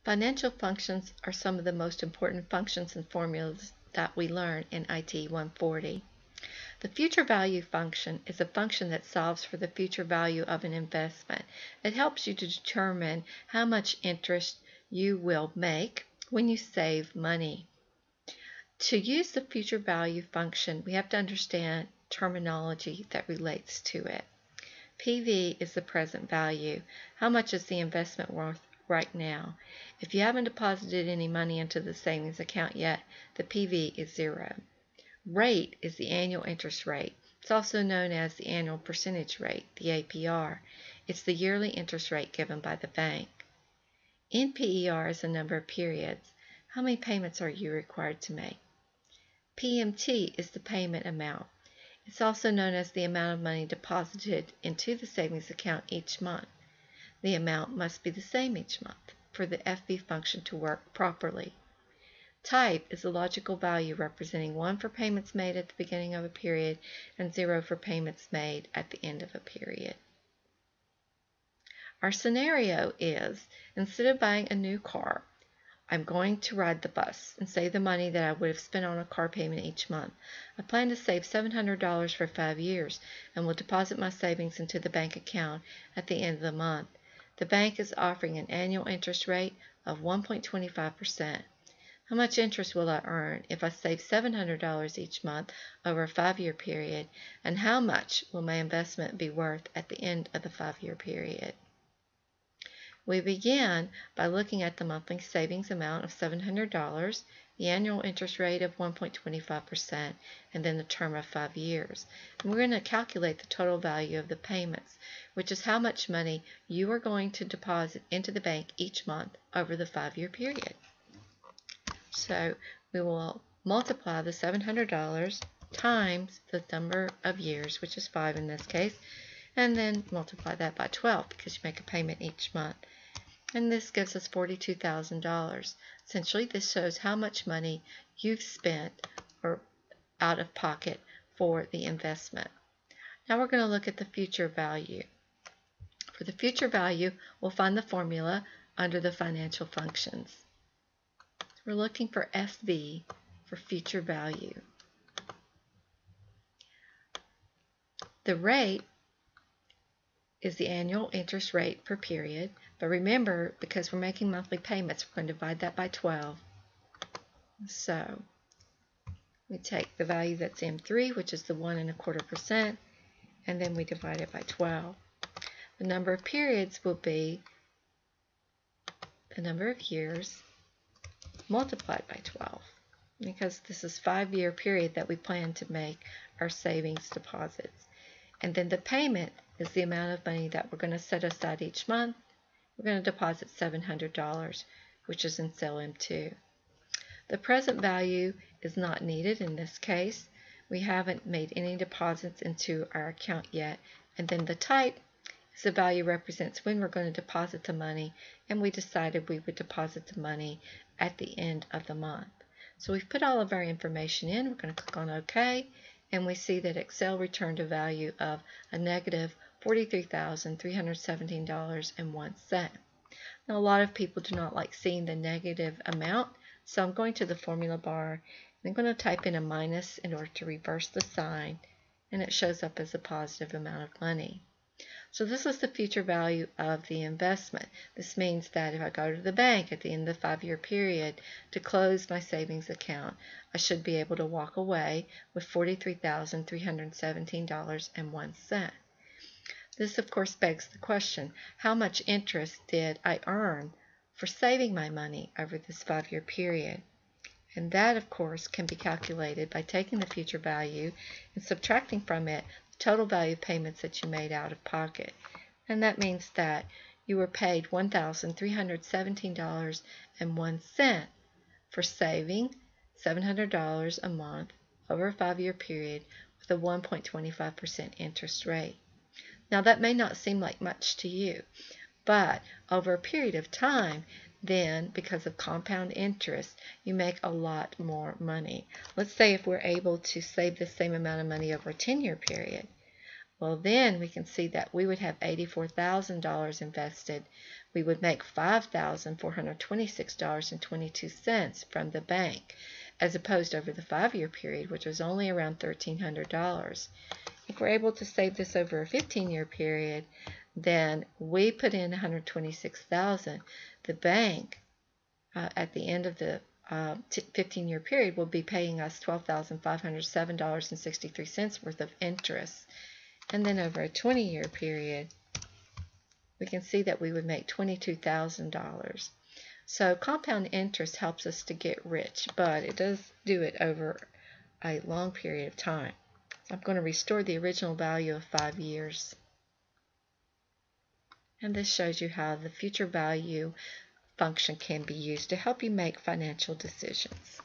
Financial functions are some of the most important functions and formulas that we learn in ITE 140. The future value function is a function that solves for the future value of an investment. It helps you to determine how much interest you will make when you save money. To use the future value function, we have to understand terminology that relates to it. PV is the present value. How much is the investment worth right now? If you haven't deposited any money into the savings account yet, the PV is 0. Rate is the annual interest rate. It's also known as the annual percentage rate, the APR. It's the yearly interest rate given by the bank. NPER is the number of periods. How many payments are you required to make? PMT is the payment amount. It's also known as the amount of money deposited into the savings account each month. The amount must be the same each month for the FV function to work properly. Type is a logical value representing 1 for payments made at the beginning of a period and 0 for payments made at the end of a period. Our scenario is, instead of buying a new car, I'm going to ride the bus and save the money that I would have spent on a car payment each month. I plan to save $700 for 5 years and will deposit my savings into the bank account at the end of the month. The bank is offering an annual interest rate of 1.25%. How much interest will I earn if I save $700 each month over a 5-year period, and how much will my investment be worth at the end of the 5-year period? We begin by looking at the monthly savings amount of $700, the annual interest rate of 1.25%, and then the term of 5 years. And we're going to calculate the total value of the payments, which is how much money you are going to deposit into the bank each month over the 5-year period. So we will multiply the $700 times the number of years, which is 5 in this case, and then multiply that by 12 because you make a payment each month. And this gives us $42,000. Essentially, this shows how much money you've spent or out of pocket for the investment. Now we're going to look at the future value. For the future value, we'll find the formula under the financial functions. We're looking for FV for future value. The rate is the annual interest rate per period, but remember, because we're making monthly payments, we're going to divide that by 12. So we take the value that's M3, which is the 1.25%, and then we divide it by 12. The number of periods will be the number of years multiplied by 12, because this is a 5-year period that we plan to make our savings deposits. And then the payment is the amount of money that we're going to set aside each month. We're going to deposit $700, which is in cell M2. The present value is not needed in this case. We haven't made any deposits into our account yet. And then the type is the value represents when we're going to deposit the money, and we decided we would deposit the money at the end of the month. So we've put all of our information in. We're going to click on OK, and we see that Excel returned a value of a negative $43,317.01. Now, a lot of people do not like seeing the negative amount, so I'm going to the formula bar and I'm going to type in a minus in order to reverse the sign, and it shows up as a positive amount of money. So this is the future value of the investment. This means that if I go to the bank at the end of the 5-year period to close my savings account, I should be able to walk away with $43,317.01. This, of course, begs the question, how much interest did I earn for saving my money over this 5-year period? And that, of course, can be calculated by taking the future value and subtracting from it the total value of payments that you made out of pocket. And that means that you were paid $1,317.01 for saving $700 a month over a 5-year period with a 1.25% interest rate. Now, that may not seem like much to you, but over a period of time, then, because of compound interest, you make a lot more money. Let's say if we're able to save the same amount of money over a 10-year period, Well, then we can see that we would have $84,000 invested. We would make $5,426.22 from the bank, as opposed over the 5-year period, which was only around $1,300. If we're able to save this over a 15-year period, then we put in $126,000. The bank, at the end of the 15-year period, will be paying us $12,507.63 worth of interest. And then over a 20-year period, we can see that we would make $22,000. So compound interest helps us to get rich, but it does do it over a long period of time. So I'm going to restore the original value of 5 years. And this shows you how the future value function can be used to help you make financial decisions.